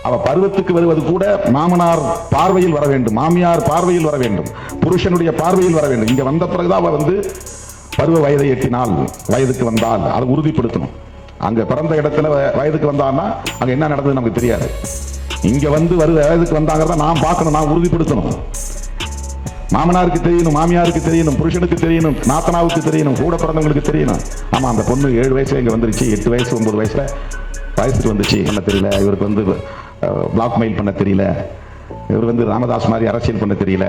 அவ பருவத்துக்கு வருவது கூட மாமனார் பார்வையில் வர வேண்டும், மாமியார் பார்வையில் வர வேண்டும், புருஷனுடைய பார்வையில் வர வேண்டும். இங்க வந்த பிறகுதான் அவ பருவ வயதை எட்டினால், வயதுக்கு வந்தால் அதை உறுதிப்படுத்தணும். அங்க பிறந்த இடத்துல வயதுக்கு வந்தான்னா அங்க என்ன நடந்தது நமக்கு தெரியாது. இங்க வயதுக்கு வந்தாங்கிறத நாம் பார்க்கணும், நாம் உறுதிப்படுத்தணும். மாமனாருக்கு தெரியணும், மாமியாருக்கு தெரியணும், புருஷனுக்கு தெரியணும், நாத்தனாவுக்கு தெரியணும், கூட பிறந்தவங்களுக்கு தெரியணும். ஆமா, அந்த பொண்ணு 7 வயசுல இங்க வந்துருச்சு, 8 வயசு 9 வயசுல வயசுக்கு வந்துச்சு, என்ன தெரியல, இவருக்கு பிளாக் மெயில் பண்ண தெரியல, இவர் ராமதாஸ் மாதிரி அரசியல் பண்ண தெரியல.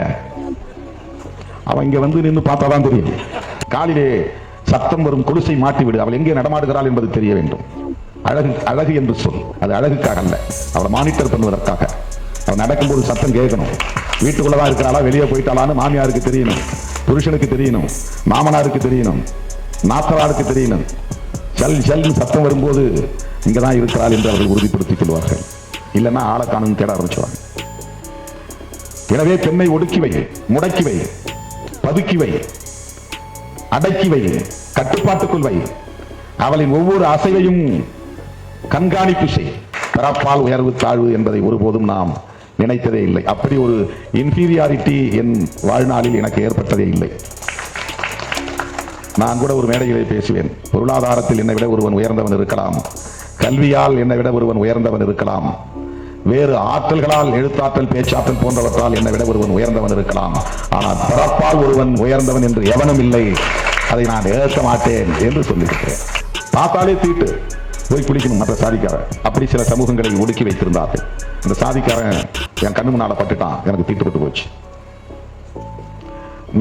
அவன் இங்க நின்று பார்த்தாதான் தெரியும். காலிலே சத்தம் வரும் கொலுசை மாட்டி விடு, அவள் எங்கே நடமாடுகிறாள் என்பது தெரிய வேண்டும். அழகு என்று சொல், அது அழகுக்காக அல்ல, அவளை மானிட்டர் பண்ணுவதற்காக. அவன் நடக்கும்போது சத்தம் கேட்கணும். வீட்டுக்குள்ளதான் இருக்கிறாளா, வெளியே போயிட்டாளான்னு மாமியாருக்கு தெரியணும், புருஷனுக்கு தெரியணும், மாமனாருக்கு தெரியணும், நாத்தனாருக்கு தெரியணும். செல் சத்தம் வரும்போது இங்கதான் இருக்கிறாள் என்று அவர்கள் உறுதிப்படுத்திக் கொள்வார்கள். இல்லைன்னா ஆளை காணும் தேட ஆரம்பிச்சுவாங்க. எனவே பெண்ணை ஒடுக்கி வை, முடக்கி வை, பதுக்கி வை, அடக்கி வை, கட்டுப்பாட்டுக்குள் வை. அவளின் ஒவ்வொரு அசைவையும் கண்காணிப்பு செய். பிறப்பால் உயர்வு தாழ்வு என்பதை ஒருபோதும் நாம் நினைத்ததே இல்லை. அப்படி ஒரு இன்ஃபீரியாரிட்டி என் வாழ்நாளில் எனக்கு ஏற்பட்டதே இல்லை. நான் கூட ஒரு மேடையிலே பேசுவேன். பொருளாதாரத்தில் என்னை விட ஒருவன் உயர்ந்தவன் இருக்கலாம், கல்வியால் என்னை விட ஒருவன் உயர்ந்தவன் இருக்கலாம், வேறு ஆற்றல்களால், எழுத்தாற்றல், பேச்சாற்றல் போன்றவற்றால் என்னை விட ஒருவன் உயர்ந்தவன் இருக்கலாம். ஆனால் பிறப்பால் ஒருவன் உயர்ந்தவன் என்று எவனும் இல்லை, அதை நான் ஏற்க மாட்டேன் என்று சொல்லியிருக்கிறேன். பார்த்தாலே தீட்டு, போய் குளிக்கணும் மற்ற சாதிக்காரன். அப்படி சில சமூகங்களை ஒடுக்கி வைத்திருந்தார்கள். இந்த சாதிக்காரன் என் கண்ணு முன்னால பட்டுட்டான், எனக்கு தீட்டுப்பட்டு போச்சு.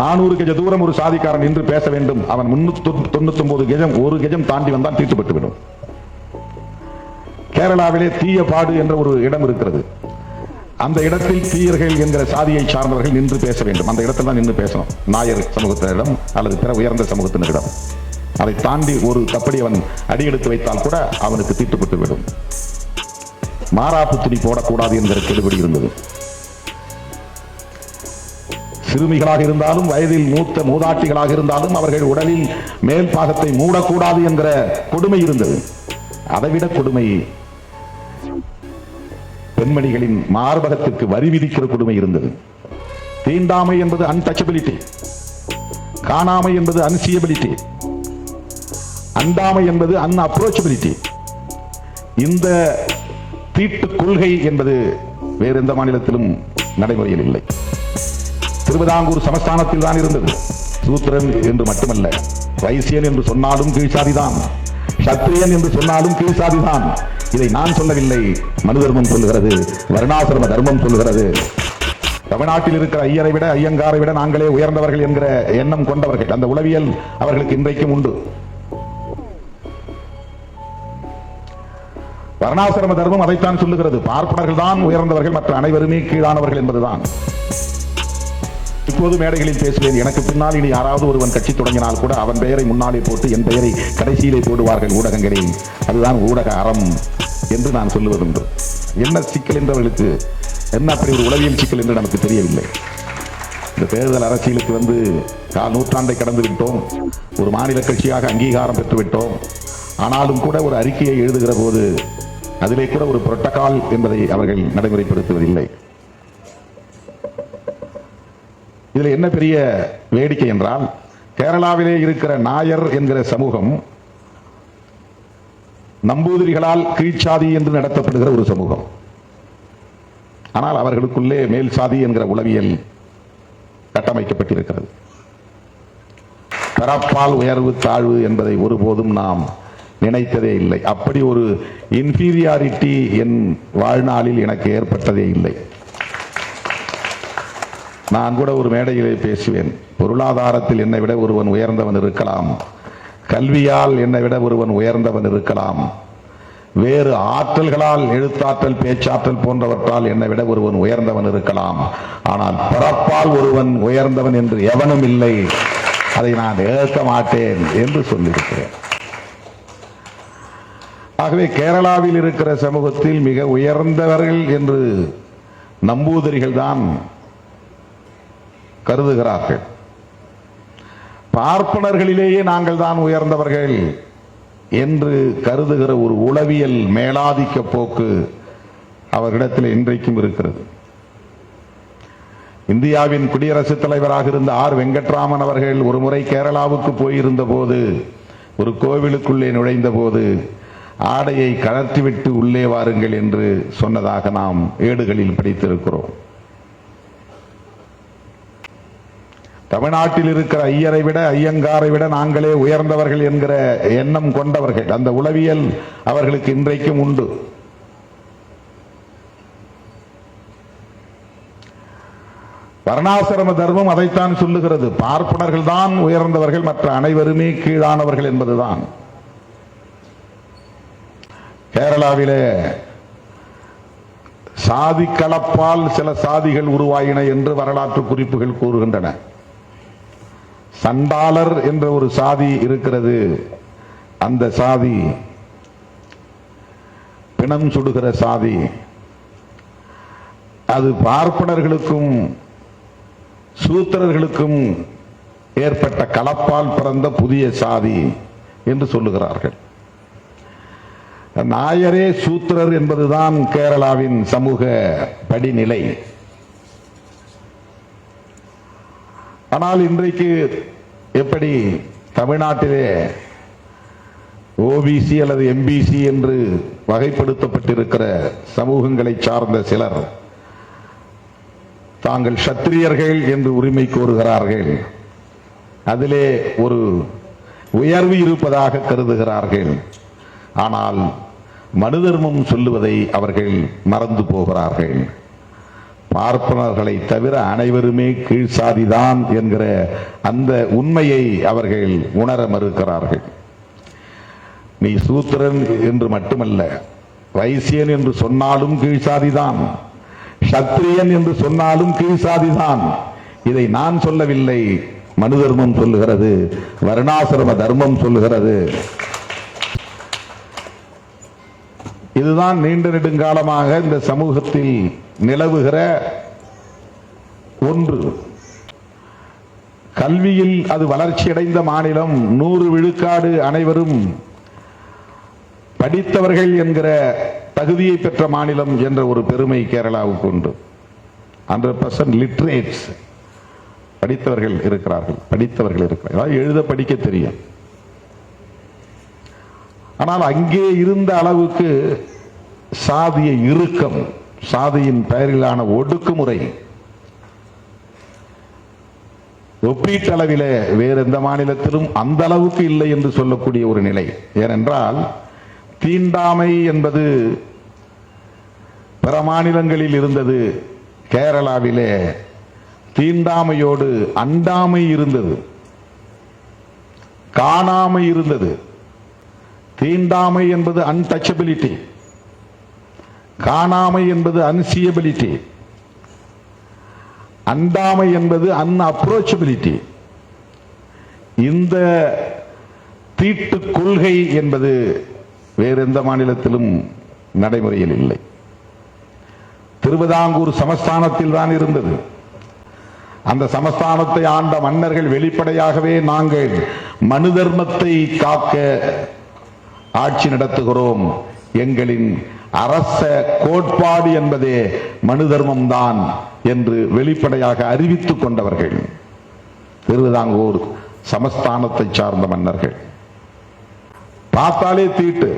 400 கஜ தூரம் ஒரு சாதிக்காரன் நின்று பேச வேண்டும், அவன் 399 கஜம், 1 கஜம் தாண்டி வந்தால் தீட்டுப்பட்டு விடும். கேரளாவிலே தீயபாடு என்ற ஒரு இடம் இருக்கிறது. அந்த இடத்தில் தீயர்கள் என்கிற சாதியை சார்ந்தவர்கள் நின்று பேச வேண்டும். அந்த இடத்துல தான் நின்று பேசணும், நாயர் சமூகத்தினரிடம் அல்லது பிற உயர்ந்த சமூகத்தினரிடம். அதை தாண்டி ஒரு தப்படி அவன் அடியெடுத்து வைத்தால் கூட அவனுக்கு தீட்டுப்பட்டு விடும். மாறாப்பு துணி போடக்கூடாது என்கிற கெடுபிடி இருந்தது. சிறுமிகளாக இருந்தாலும், வயதில் மூத்த மூதாட்டிகளாக இருந்தாலும் அவர்கள் உடலில் மேல் பாகத்தை மூடக்கூடாது என்கிற கொடுமை இருந்தது. அதைவிட கொடுமை பெண்மணிகளின் மார்பகத்திற்கு வரி விதிக்கிற கொடுமை இருந்தது. தீண்டாமை என்பது அன்டச்சபிலிட்டி, காணாமை என்பது அன்சியபிலிட்டி, அண்டாமை என்பது அன்அப்ரோச்சபிலிட்டி. இந்த தீட்டு கொள்கை என்பது வேறு எந்த மாநிலத்திலும் நடைமுறையில் இல்லை. திருவிதாங்கூர் சமஸ்தானத்தில் தான் இருந்தது. சூத்திரன் என்று மட்டுமல்ல, வைசியன் என்று சொன்னாலும் கீழ்சாதிதான், சத்திரியன் என்று சொன்னாலும் கீழ்சாதிதான். இதை நான் சொல்லவில்லை, மனு தர்மம் சொல்லுகிறது, வர்ணாசிரம தர்மம் சொல்லுகிறது. தமிழ்நாட்டில் இருக்கிற ஐயரை விட, ஐயங்காரை விட நாங்களே உயர்ந்தவர்கள் என்கிற எண்ணம் கொண்டவர்கள். அந்த உளவியல் அவர்களுக்கு இன்றைக்கும் உண்டு. வர்ணாசிரம தர்மம் அதைத்தான் சொல்லுகிறது. பார்ப்பனர்கள் தான் உயர்ந்தவர்கள், மற்ற அனைவருமே கீழானவர்கள் என்பதுதான். இப்போது மேடைகளில் பேசுவேன். எனக்கு பின்னால் இனி யாராவது ஒருவன் கட்சி தொடங்கினால் கூட அவன் பெயரை முன்னாலே போட்டு என் பெயரை கடைசியிலே போடுவார்கள் ஊடகங்களில். அதுதான் ஊடக அறம் என்று நான் சொல்லுவதுண்டு. என்ன சிக்கல் என்றவர்களுக்கு, என்ன அப்படி ஒரு உளவியல் சிக்கல் என்று நமக்கு தெரியவில்லை. இந்த தேர்தல் அரசியலுக்கு கால் நூற்றாண்டை கடந்து விட்டோம். ஒரு மாநில கட்சியாக அங்கீகாரம் பெற்றுவிட்டோம். ஆனாலும் கூட ஒரு அறிக்கையை எழுதுகிற போது அதிலே கூட ஒரு புரோட்டோகால் என்பதை அவர்கள் நடைமுறைப்படுத்துவதில்லை. இதில் என்ன பெரிய வேடிக்கை என்றால், கேரளாவிலே இருக்கிற நாயர் என்கிற சமூகம் நம்பூதிரிகளால் கீழ்ச்சாதி என்று நடத்தப்படுகிற ஒரு சமூகம். ஆனால் அவர்களுக்குள்ளே மேல் சாதி என்கிற உளவியல் கட்டமைக்கப்பட்டிருக்கிறது. பிறப்பால் உயர்வு தாழ்வு என்பதை ஒருபோதும் நாம் நினைத்ததே இல்லை. அப்படி ஒரு இன்ஃபீரியாரிட்டி என் வாழ்நாளில் எனக்கு ஏற்பட்டதே இல்லை. நான் கூட ஒரு மேடையிலே பேசுவேன். பொருளாதாரத்தில் என்னை விட ஒருவன் உயர்ந்தவன் இருக்கலாம், கல்வியால் என்னை விட ஒருவன் உயர்ந்தவன் இருக்கலாம், வேறு ஆற்றல்களால், எழுத்தாற்றல், பேச்சாற்றல் போன்றவற்றால் என்னை விட ஒருவன் உயர்ந்தவன் இருக்கலாம். ஆனால் பிறப்பால் ஒருவன் உயர்ந்தவன் என்று எவனும் இல்லை, அதை நான் ஏற்க மாட்டேன் என்று சொல்லியிருக்கிறேன். ஆகவே கேரளாவில் இருக்கிற சமூகத்தில் மிக உயர்ந்தவர்கள் என்று நம்பூதிரிகள் தான் கருதுகிறார்கள். பார்ப்பனர்களிலேயே நாங்கள் தான் உயர்ந்தவர்கள் என்று கருதுகிற ஒரு உளவியல் மேலாதிக்க போக்கு அவர்களிடத்தில் இன்றைக்கும் இருக்கிறது. இந்தியாவின் குடியரசுத் தலைவராக இருந்த ஆர் வெங்கட்ராமன் அவர்கள் ஒரு முறை கேரளாவுக்கு போயிருந்த போது ஒரு கோவிலுக்குள்ளே நுழைந்த போது ஆடையை கழற்றிவிட்டு உள்ளே வாருங்கள் என்று சொன்னதாக நாம் ஏடுகளில் படித்திருக்கிறோம். தமிழ்நாட்டில் இருக்கிற ஐயரை விட ஐயங்காரை விட நாங்களே உயர்ந்தவர்கள் என்கிற எண்ணம் கொண்டவர்கள். அந்த உளவியல் அவர்களுக்கு இன்றைக்கும் உண்டு. வர்ணாசிரம தர்மம் அதைத்தான் சொல்லுகிறது. பார்ப்பனர்கள் தான் உயர்ந்தவர்கள், மற்ற அனைவருமே கீழானவர்கள் என்பதுதான். கேரளாவிலே சாதி கலப்பால் சில சாதிகள் உருவாயின என்று வரலாற்று குறிப்புகள் கூறுகின்றன. சண்டாளர் என்ற ஒரு சாதி இருக்கிறது. அந்த சாதி பிணம் சுடுகிற சாதி. அது பார்ப்பனர்களுக்கும் சூத்திரர்களுக்கும் ஏற்பட்ட கலப்பால் பிறந்த புதிய சாதி என்று சொல்லுகிறார்கள். நாயரே சூத்திரர் என்பதுதான் கேரளாவின் சமூக படிநிலை. ஆனால் இன்றைக்கு எப்படி தமிழ்நாட்டிலே ஓபிசி அல்லது எம்பிசி என்று வகைப்படுத்தப்பட்டிருக்கிற சமூகங்களை சார்ந்த சிலர் தாங்கள் சத்திரியர்கள் என்று உரிமை கோருகிறார்கள். அதிலே ஒரு உயர்வு இருப்பதாக கருதுகிறார்கள். ஆனால் மனு தர்மம் சொல்லுவதை அவர்கள் மறந்து போகிறார்கள். பார்ப்பனர்களை தவிர அனைவருமே கீழ்சாதிதான் என்கிற அந்த உண்மையை அவர்கள் உணர மறுக்கிறார்கள். நீ சூத்திரன் என்று மட்டுமல்ல, வைசியன் என்று சொன்னாலும் கீழ்சாதிதான், சத்திரியன் என்று சொன்னாலும் கீழ்சாதிதான். இதை நான் சொல்லவில்லை, மனு தர்மம் சொல்லுகிறது, வர்ணாசிரம தர்மம் சொல்லுகிறது. இதுதான் நீண்ட நெடுங்காலமாக இந்த சமூகத்தில் நிலவுகிற ஒன்று. கல்வியில் அது வளர்ச்சியடைந்த மாநிலம். 100 விழுக்காடு அனைவரும் படித்தவர்கள் என்கிற தகுதியை பெற்ற மாநிலம் என்ற ஒரு பெருமை கேரளாவுக்கு உண்டு. 100% லிட்ரேட்ஸ், படித்தவர்கள் இருக்கிறார்கள். எழுத படிக்க தெரியும். ஆனால் அங்கே இருந்த அளவுக்கு சாதிய இறுக்கம், சாதியின் பெயரிலான ஒடுக்குமுறை ஒப்பீட்டளவிலே வேறு எந்த மாநிலத்திலும் அந்த அளவுக்கு இல்லை என்று சொல்லக்கூடிய ஒரு நிலை. ஏனென்றால் தீண்டாமை என்பது பிற மாநிலங்களில் இருந்தது. கேரளாவிலே தீண்டாமையோடு அண்டாமை இருந்தது, காணாமை இருந்தது. தீண்டாமை என்பது அன்டச்சபிலிட்டி, காணாமை என்பது அன்சியபிலிட்டி, அண்டாமை என்பது அன்அப்ரோச்சபிலிட்டி. இந்த தீட்டு கொள்கை என்பது வேறு எந்த மாநிலத்திலும் நடைமுறையில் இல்லை. திருவிதாங்கூர் சமஸ்தானத்தில் தான் இருந்தது. அந்த சமஸ்தானத்தை ஆண்ட மன்னர்கள் வெளிப்படையாகவே நாங்கள் மனு தர்மத்தை காக்க ஆட்சி நடத்துகிறோம், எங்களின் அரச கோட்பாடு என்பதே மனு தர்மம் தான் என்று வெளிப்படையாக அறிவித்துக் கொண்டவர்கள் திருவிதாங்கூர் சமஸ்தானத்தை சார்ந்த மன்னர்கள். பார்த்தாலே தீட்டு,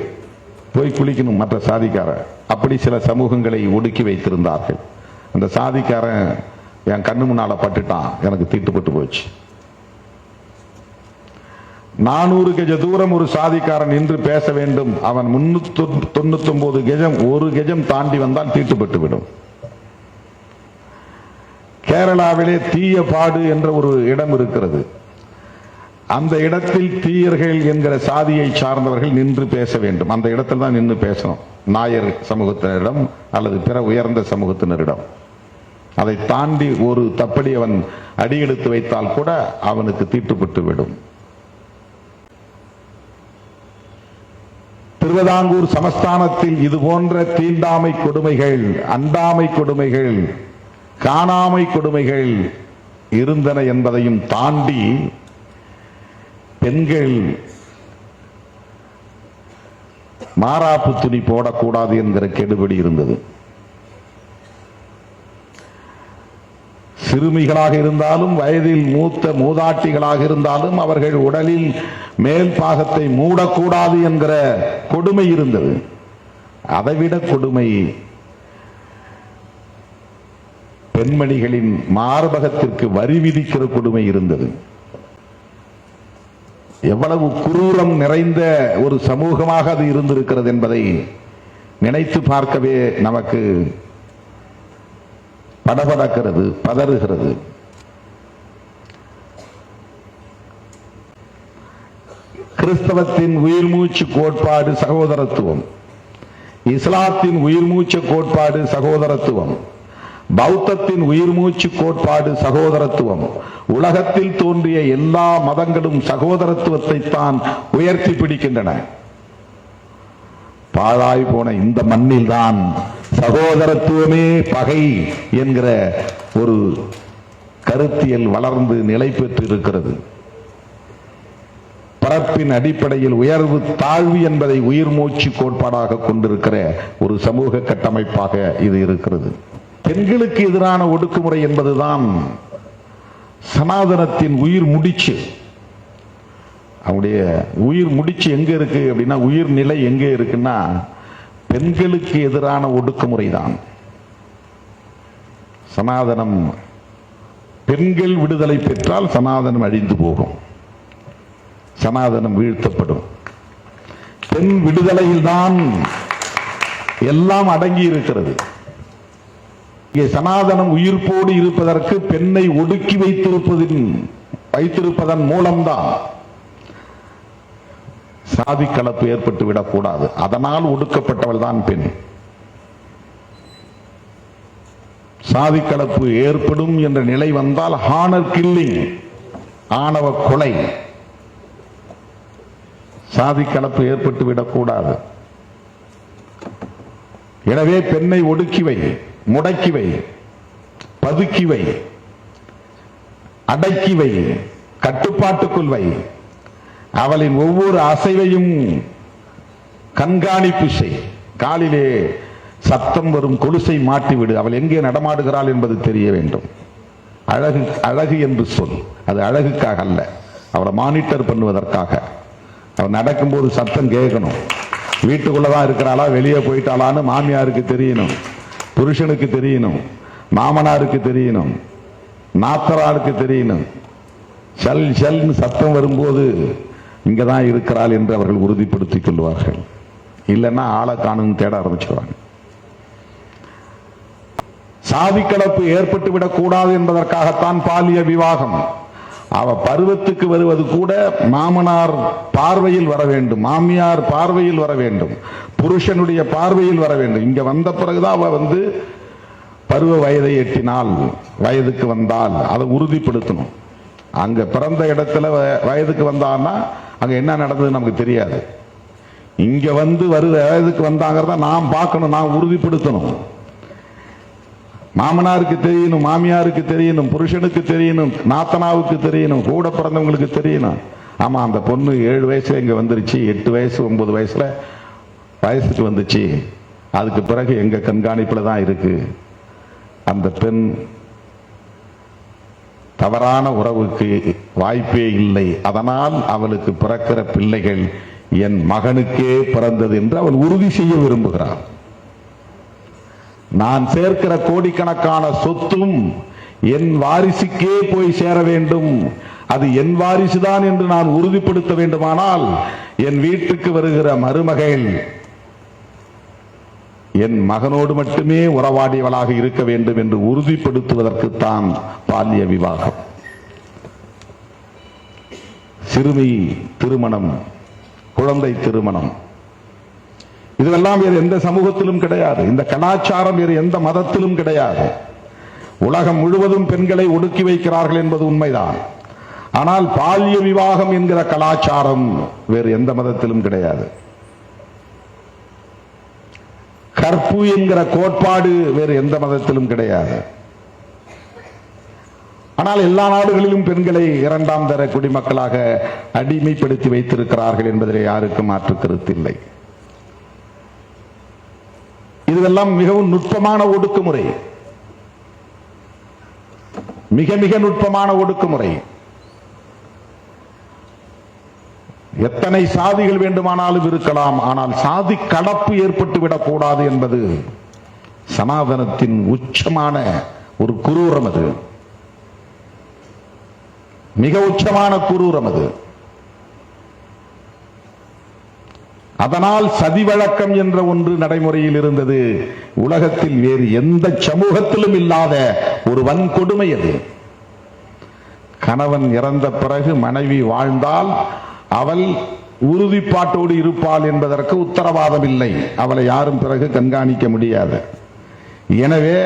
போய் குளிக்கணும் மற்ற சாதிக்கார, அப்படி சில சமூகங்களை ஒடுக்கி வைத்திருந்தார்கள். அந்த சாதிக்காரன் என் கண்ணு முன்னால பட்டுட்டான், எனக்கு தீட்டுப்பட்டு போச்சு. 400 கஜ தூரம் ஒரு சாதிக்காரன் நின்று பேச வேண்டும். அவன் 399 கஜம், ஒரு கஜம் தாண்டி வந்தால் தீட்டுப்பட்டு விடும். கேரளாவிலே தீயபாடு என்ற ஒரு இடம் இருக்கிறது. அந்த இடத்தில் தீயர்கள் என்கிற சாதியை சார்ந்தவர்கள் நின்று பேச வேண்டும். அந்த இடத்தில் தான் நின்று பேசணும், நாயர் சமூகத்தினரிடம் அல்லது பிற உயர்ந்த சமூகத்தினரிடம். அதை தாண்டி ஒரு தப்படி அவன் அடியெடுத்து வைத்தால் கூட அவனுக்கு தீட்டுப்பட்டு விடும். திருவிதாங்கூர் சமஸ்தானத்தில் இது போன்ற தீண்டாமை கொடுமைகள், அண்டாமை கொடுமைகள், காணாமை கொடுமைகள் இருந்தன என்பதையும் தாண்டி பெண்கள் மாறாப்பு துணி போடக்கூடாது என்கிற கெடுபிடி இருந்தது. சிறுமிகளாக இருந்தாலும் வயதில் மூத்த மூதாட்டிகளாக இருந்தாலும் அவர்கள் உடலில் மேல் பாகத்தை மூடக்கூடாது என்கிற கொடுமை இருந்தது. அதைவிட கொடுமை பெண்மணிகளின் மார்பகத்திற்கு வரி விதிக்கிற கொடுமை இருந்தது. எவ்வளவு குரூரம் நிறைந்த ஒரு சமூகமாக அது இருந்திருக்கிறது என்பதை நினைத்து பார்க்கவே நமக்கு படபடக்கிறது, பதறுகிறது. கிறிஸ்தவத்தின் உயிர் மூச்சு கோட்பாடு சகோதரத்துவம், இஸ்லாத்தின் உயிர் மூச்சு கோட்பாடு சகோதரத்துவம், பௌத்தத்தின் உயிர் மூச்சு கோட்பாடு சகோதரத்துவம், உலகத்தில் தோன்றிய எல்லா மதங்களும் சகோதரத்துவத்தை தான் உயர்த்தி பிடிக்கின்றன. பாழாய் போன இந்த மண்ணில் தான் சகோதரத்துவமே பகை என்கிற ஒரு கருத்தியல் வளர்ந்து நிலை பெற்று இருக்கிறது. பரப்பின் அடிப்படையில் உயர்வு தாழ்வு என்பதை உயிர் மூச்சு கோட்பாடாக கொண்டிருக்கிற ஒரு சமூக கட்டமைப்பாக இது இருக்கிறது. பெண்களுக்கு எதிரான ஒடுக்குமுறை என்பதுதான் சனாதனத்தின் உயிர் முடிச்சு. அவங்களுடைய உயிர் முடிச்சு எங்க இருக்கு அப்படின்னா, உயிர் நிலை எங்க இருக்குன்னா பெண்களுக்கு எதிரான ஒடுக்குமுறை தான். சனாதனம் பெண்கள் விடுதலை பெற்றால் சனாதனம் அழிந்து போகும், சனாதனம் வீழ்த்தப்படும். பெண் விடுதலையில் தான் எல்லாம் அடங்கி இருக்கிறது. இங்கே சனாதனம் உயிர்ப்போடு இருப்பதற்கு பெண்ணை ஒடுக்கி வைத்திருப்பதன் மூலம்தான் சாதி கலப்பு ஏற்பட்டு விடக்கூடாது. அதனால் ஒடுக்கப்பட்டவள் தான் பெண். சாதி கலப்பு ஏற்படும் என்ற நிலை வந்தால் ஹானர் கில்லிங், ஆணவ கொலை, சாதி கலப்பு ஏற்பட்டு விடக்கூடாது. எனவே பெண்ணை ஒடுக்கிவை, முடக்கிவை, பதுக்கிவை, அடக்கிவை, கட்டுப்பாட்டுக்குள் வை. அவளின் ஒவ்வொரு அசைவையும் கண்காணிப்பு செய். காலிலே சத்தம் வரும் கொலுசை மாட்டிவிடு. அவள் எங்கே நடமாடுகிறாள் என்பது தெரிய வேண்டும். அழகு அழகு என்று சொல், அது அழகுக்காக அல்ல, அவளை மானிட்டர் பண்ணுவதற்காக. அவள் நடக்கும்போது சத்தம் கேட்கணும். வீட்டுக்குள்ளதான் இருக்கிறாளா வெளியே போயிட்டாளான்னு மாமியாருக்கு தெரியணும், புருஷனுக்கு தெரியணும், மாமனாருக்கு தெரியணும், நாத்தராருக்கு தெரியணும். ஷல் ஷல்னு சத்தம் வரும்போது இங்கதான் இருக்கிறாள் என்று அவர்கள் உறுதிப்படுத்திக் கொள்வார்கள். இல்லைன்னா ஆளை காணும் தேட ஆரம்பிச்சிருவாங்க. சாதி கலப்பு ஏற்பட்டு விடக்கூடாது என்பதற்காகத்தான் பாலிய விவாகம். அவ பருவத்துக்கு வருவது கூட மாமனார் பார்வையில் வர வேண்டும், மாமியார் பார்வையில் வர வேண்டும், புருஷனுடைய பார்வையில் வர வேண்டும். இங்க வந்த பிறகுதான் அவ பருவ வயதை எட்டினால், வயதுக்கு வந்தால் அதை உறுதிப்படுத்தணும். அங்க பிறந்த இடத்துல வயதுக்கு வந்தான்னா அங்க என்ன நடந்தது நமக்கு தெரியாது. இங்க வயதுக்கு வந்தாங்கிறத நாம் பார்க்கணும், நாம் உறுதிப்படுத்தணும். மாமனாருக்கு தெரியணும், மாமியாருக்கு தெரியணும், புருஷனுக்கு தெரியணும், நாத்தனாவுக்கு தெரியணும், கூட பிறந்தவங்களுக்கு தெரியணும். ஆமா, அந்த பொண்ணு 7 வயசுல இங்க வந்துருச்சு, 8 வயசு 9 வயசுல வயசுக்கு வந்துச்சு, அதுக்கு பிறகு எங்க கண்காணிப்புல தான் இருக்கு. அந்த பெண் தவறான உறவுக்கு வாய்ப்பே இல்லை. அதனால் அவளுக்கு பிறக்கிற பிள்ளைகள் என் மகனுக்கே பிறந்தது என்று அவன் உறுதி செய்ய விரும்புகிறான். நான் சேர்க்கிற கோடிக்கணக்கான சொத்தும் என் வாரிசுக்கே போய் சேர வேண்டும், அது என் வாரிசுதான் என்று நான் உறுதிப்படுத்த வேண்டுமானால் என் வீட்டுக்கு வருகிற மருமகள் என் மகனோடு மட்டுமே உறவாடியவளாக இருக்க வேண்டும் என்று உறுதிப்படுத்துவதற்குத்தான் பால்ய விவாகம். சிறுமி திருமணம், குழந்தை திருமணம், இதுவெல்லாம் வேறு எந்த சமூகத்திலும் கிடையாது. இந்த கலாச்சாரம் வேறு எந்த மதத்திலும் கிடையாது. உலகம் முழுவதும் பெண்களை ஒடுக்கி வைக்கிறார்கள் என்பது உண்மைதான். ஆனால் பால்ய விவாகம் என்கிற கலாச்சாரம் வேறு எந்த மதத்திலும் கிடையாது. கற்பு என்கிற கோட்பாடு வேறு எந்த மதத்திலும் கிடையாது. ஆனால் எல்லா நாடுகளிலும் பெண்களை 2ஆம் தர குடிமக்களாக அடிமைப்படுத்தி வைத்திருக்கிறார்கள் என்பதிலே யாருக்கும் மாற்று கருத்து இல்லை. இதுவெல்லாம் மிகவும் நுட்பமான ஒடுக்குமுறை. மிக மிக நுட்பமான ஒடுக்குமுறை. எத்தனை சாதிகள் வேண்டுமானாலும் இருக்கலாம், ஆனால் சாதி கலப்பு ஏற்பட்டுவிடக் கூடாது என்பது சனாதனத்தின் உச்சமான ஒரு குரூரம். அது மிக உச்சமான குரூரம். அது அதனால் சதி வழக்கம் என்ற ஒன்று நடைமுறையில் இருந்தது. உலகத்தில் வேறு எந்த சமூகத்திலும் இல்லாத ஒரு வன்கொடுமை அது. கணவன் இறந்த பிறகு மனைவி வாழ்ந்தால் அவள் உறுதிப்பாட்டோடு இருப்பாள் என்பதற்கு உத்தரவாதம் இல்லை. அவளை யாரும் பிறகு கண்காணிக்க முடியாது. எனவே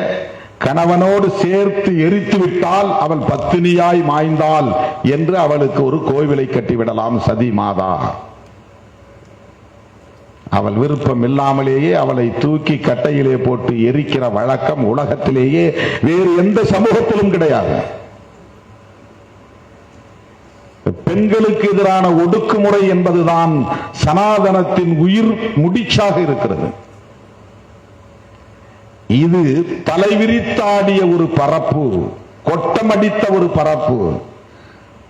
கணவனோடு சேர்த்து எரித்து விட்டால் அவள் பத்தினியாய் மாய்ந்தாள் என்று அவளுக்கு ஒரு கோவிலை கட்டிவிடலாம் சதி மாதா. அவள் விருப்பம் இல்லாமலேயே அவளை தூக்கி கட்டையிலே போட்டு எரிக்கிற வழக்கம் உலகத்திலேயே வேறு எந்த சமூகத்திலும் கிடையாது. பெண்களுக்கு எதிரான ஒடுக்குமுறை என்பதுதான் சனாதனத்தின் உயிர் முடிச்சாக இருக்கிறது. இது தலைவிரித்தாடிய ஒரு பரப்பு, கொட்டமடித்த ஒரு பரப்பு,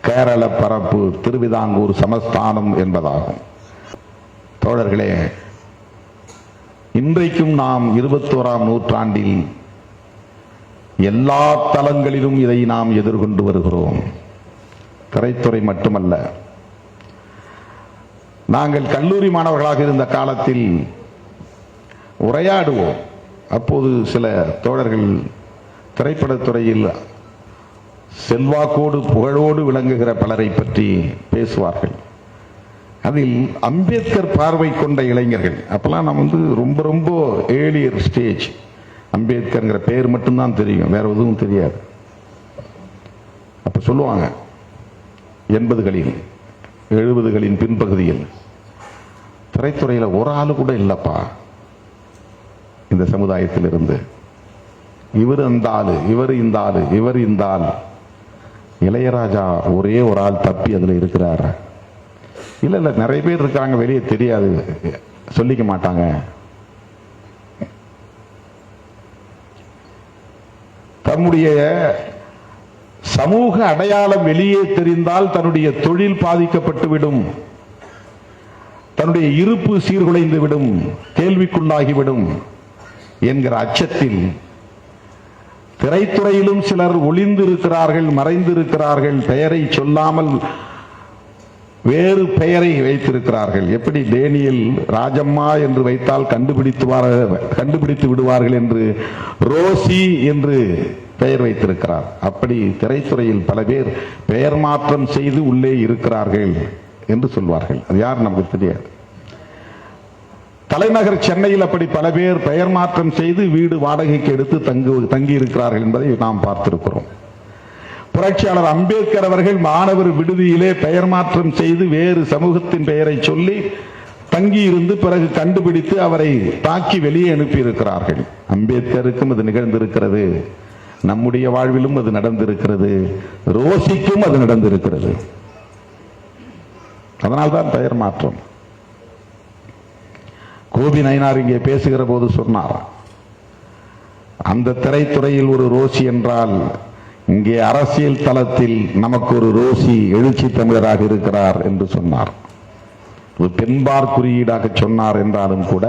கேரள பரப்பு, திருவிதாங்கூர் சமஸ்தானம் என்பதாகும். தோழர்களே, இன்றைக்கும் நாம் 21ஆம் நூற்றாண்டில் எல்லா தளங்களிலும் இதை நாம் எதிர்கொண்டு வருகிறோம். திரைத்துறை மட்டுமல்ல. நாங்கள் கல்லூரி மாணவர்களாக இருந்த காலத்தில் உரையாடுவோம். அப்போது சில தோழர்கள் திரைப்படத்துறையில் செல்வாக்கோடு புகழோடு விளங்குகிற பலரை பற்றி பேசுவார்கள். அதில் அம்பேத்கர் பார்வை கொண்ட இளைஞர்கள், அப்பெல்லாம் நம்ம ரொம்ப ரொம்ப ஏர்லியர் ஸ்டேஜ், அம்பேத்கர்ங்கிற பேர் மட்டும்தான் தெரியும், வேற எதுவும் தெரியாது. அப்ப சொல்லுவாங்க 80களில் 70களின் பின்பகுதியில் திரைத்துறையில் ஒரு ஆளு கூட இல்லப்பா இந்த சமுதாயத்தில் இருந்து. இவர் அந்த ஆளு, இவர் இந்த ஆளு, இவர் இந்த ஆள். இளையராஜா ஒரே ஒரு ஆள் தப்பி அதுல இருக்கிறார். இல்ல இல்ல நிறைய பேர் இருக்காங்க, வெளியே தெரியாது, சொல்லிக்க மாட்டாங்க. தம்முடைய சமூக அடையாளம் வெளியே தெரிந்தால் தன்னுடைய தொழில் பாதிக்கப்பட்டுவிடும், தன்னுடைய இருப்பு சீர்குலைந்து விடும், கேள்விக்குள்ளாகிவிடும் என்கிற அச்சத்தில் திரைத்துறையிலும் சிலர் ஒளிந்திருக்கிறார்கள், மறைந்திருக்கிறார்கள். பெயரை சொல்லாமல் வேறு பெயரை வைத்திருக்கிறார்கள். எப்படி டேனியல் ராஜம்மா என்று வைத்தால் கண்டுபிடித்து விடுவார்கள் என்று ரோசி என்று பெயர் வைத்திருக்கிறார். அப்படி திரைத்துறையில் பல பேர் பெயர் மாற்றம் செய்து உள்ளே இருக்கிறார்கள் என்று சொல்வார்கள். அது யார் நமக்கு தெரியாது. தலைநகர் சென்னையில் அப்படி பல பேர் பெயர் மாற்றம் செய்து வீடு வாடகைக்கு எடுத்து தங்கி இருக்கிறார்கள் என்பதை நாம் பார்த்திருக்கிறோம். புரட்சியாளர் அம்பேத்கர் அவர்கள் மாணவர் விடுதியிலே பெயர் மாற்றம் செய்து வேறு சமூகத்தின் பெயரை சொல்லி தங்கியிருந்து பிறகு கண்டுபிடித்து அவரை தாக்கி வெளியே அனுப்பி இருக்கிறார்கள். அம்பேத்கருக்கும் அது நிகழ்ந்திருக்கிறது, நம்முடைய வாழ்விலும் அது நடந்திருக்கிறது, ரோசிக்கும் அது நடந்திருக்கிறது. அதனால்தான் பெயர் மாற்றம். கோபி நயினார் இங்கே பேசுகிற போது சொன்னார், அந்த திரைத்துறையில் ஒரு ரோசி என்றால் இங்கே அரசியல் தளத்தில் நமக்கு ஒரு ரோசி எழுச்சி தமிழராக இருக்கிறார் என்று சொன்னார். ஒரு பெண்பார் குறியீடாக சொன்னார் என்றாலும் கூட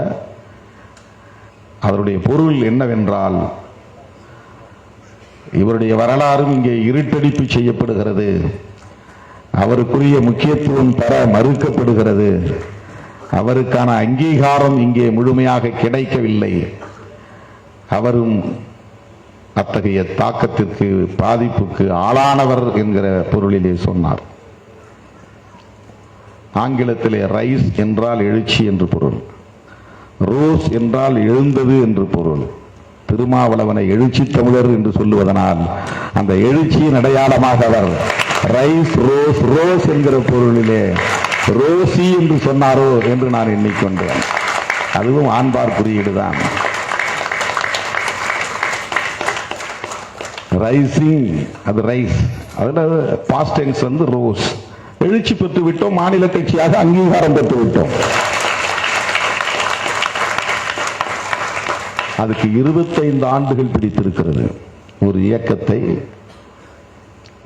அதனுடைய பொருள் என்னவென்றால், இவருடைய வரலாறும் இங்கே இருட்டடிப்பு செய்யப்படுகிறது, அவருக்குரிய முக்கியத்துவம் பெற மறுக்கப்படுகிறது, அவருக்கான அங்கீகாரம் இங்கே முழுமையாக கிடைக்கவில்லை, அவரும் அத்தகைய தாக்கத்திற்கு பாதிப்புக்கு ஆளானவர் என்கிற பொருளிலே சொன்னார். ஆங்கிலத்திலே ரைஸ் என்றால் எழுச்சி என்று பொருள், ரோஸ் என்றால் எழுந்தது என்று பொருள். திருமாவளவனை எழுச்சி தமிழர் என்று சொல்லுவதனால் அந்த எழுச்சியின் அடையாளமாக அவர் ரைஸ் ரோஸ் ரோஸ் என்கிற பொருளிலே ரோசி என்று சொன்னாரோ என்று நான் எண்ணிக்கொண்டேன். அதுவும் ஆண்பார் குறியீடுதான். ரைசிங் அது ரைஸ், அதுல பாஸ்ட் டென்ஸ் வந்து ரோஸ். எழுச்சி பெற்று விட்டோம், மாநில கட்சியாக அங்கீகாரம் பெற்று விட்டோம். அதுக்கு 25 ஆண்டுகள் பிடித்திருக்கிறது. ஒரு இயக்கத்தை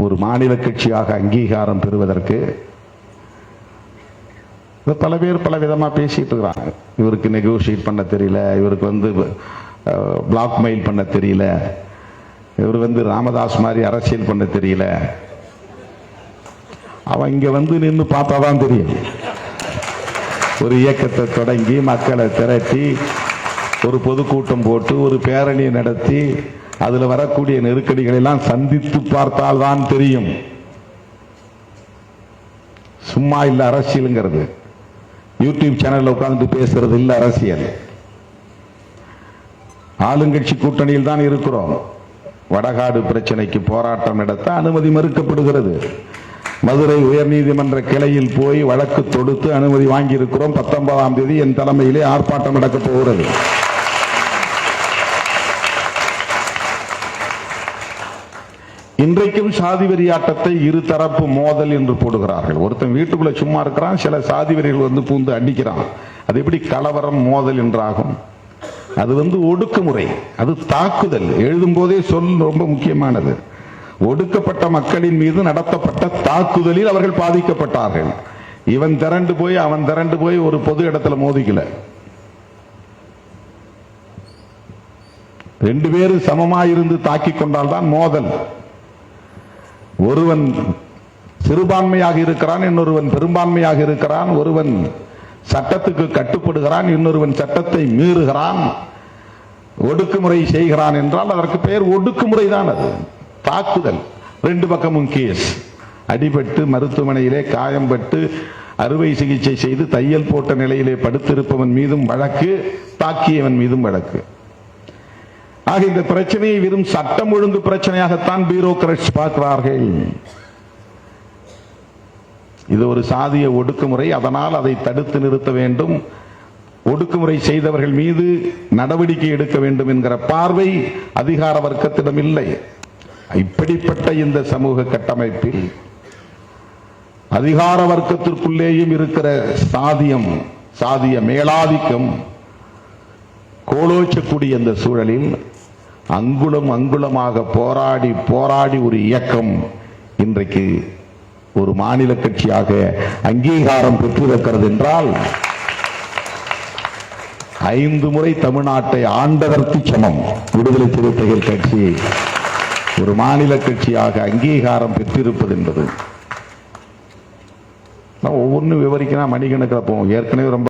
ஒரு மாநில கட்சியாக அங்கீகாரம் பெறுவதற்கு பல பேர் பல விதமா பேசிட்டு இருக்கிறாங்க. இவருக்கு நெகோசியேட் பண்ண தெரியல, இவருக்கு பிளாக்மெயில் பண்ண தெரியல, இவர் ராமதாஸ் மாதிரி அரசியல் பண்ண தெரியல. அவன் இங்க நின்று பார்த்தாதான் தெரியும். ஒரு இயக்கத்தை தொடங்கி மக்களை திரட்டி ஒரு பொதுக்கூட்டம் போட்டு ஒரு பேரணி நடத்தி அதுல வரக்கூடிய நெருக்கடிகளை எல்லாம் சந்தித்து பார்த்தால் தான் தெரியும். சும்மா இல்ல அரசியலுங்கிறது. யூடியூப் சேனல்ல உட்கார்ந்து பேசுறது இல்ல அரசியல். ஆளுங்கட்சி கூட்டணியில் தான் இருக்கிறோம். வடகாடு பிரச்சனைக்கு போராட்டம் நடத்த அனுமதி மறுக்கப்படுகிறது. மதுரை உயர்நீதிமன்ற கிளையில் போய் வழக்கு தொடுத்து அனுமதி வாங்கி இருக்கிறோம். 19ஆம் தேதி என் தலைமையிலே ஆர்ப்பாட்டம் நடக்க போகிறது. இன்றைக்கும் சாதி வெறியாட்டத்தை இருதரப்பு மோதல் என்று போடுகிறார்கள். ஒருத்தன் வீட்டுக்குள்ள சும்மா இருக்கிறான், சில சாதி வெறிகள் பூந்து அடிக்கிறான். அது எப்படி கலவரம் மோதல் என்றாகும்? அது ஒடுக்குமுறை, அது தாக்குதல். எழுதும் போதே சொல் ரொம்ப முக்கியமானது. ஒடுக்கப்பட்ட மக்களின் மீது நடத்தப்பட்ட தாக்குதலில் அவர்கள் பாதிக்கப்பட்டார்கள். இவன் திரண்டு போய் அவன் திரண்டு போய் ஒரு பொது இடத்துல மோதிக்கல. ரெண்டு பேரும் சமமாயிருந்து தாக்கிக் கொண்டால் தான் மோதல். ஒருவன் சிறுபான்மையாக இருக்கிறான், இன்னொருவன் பெரும்பான்மையாக இருக்கிறான். ஒருவன் சட்டத்துக்கு கட்டுப்படுகிறான், இன்னொருவன் சட்டத்தை மீறுகிறான், ஒடுக்குமுறை செய்கிறான் என்றால் அதற்கு பெயர் ஒடுக்குமுறை தான். அது தாக்குதல். ரெண்டு பக்கமும் கேஸ். அடிபட்டு மருத்துவமனையிலே காயம்பட்டு அறுவை சிகிச்சை செய்து தையல் போட்ட நிலையிலே படுத்திருப்பவன் மீதும் வழக்கு, தாக்கியவன் மீதும் வழக்கு. ஆக இந்த பிரச்சனையை வெறும் சட்டம் ஒழுங்கு பிரச்சனையாகத்தான் பியூரோக்ராட்ஸ் பார்க்கிறார்கள். இது ஒரு சாதிய ஒடுக்குமுறை, அதனால் அதை தடுத்து நிறுத்த வேண்டும், ஒடுக்குமுறை செய்தவர்கள் மீது நடவடிக்கை எடுக்க வேண்டும் என்கிற பார்வை அதிகார வர்க்கத்திடம் இல்லை. இப்படிப்பட்ட இந்த சமூக கட்டமைப்பில் அதிகார வர்க்கத்திற்குள்ளேயும் இருக்கிற சாதிய மேலாதிக்கம் கோலோச்சக்கூடிய இந்த சூழலில் அங்குலம் அங்குலமாக போராடி போராடி ஒரு இயக்கம் இன்றைக்கு ஒரு மாநில கட்சியாக அங்கீகாரம் பெற்றிருக்கிறது என்றால் 5 முறை தமிழ்நாட்டை ஆண்டதற்கு சமம். விடுதலை சிறுத்தைகள் கட்சி ஒரு மாநில கட்சியாக அங்கீகாரம் பெற்றிருப்பது என்பது ஒவ்வொன்றும் விவரிக்கணும் மணிக்கணக்கில் போவோம். ஏற்கனவே ரொம்ப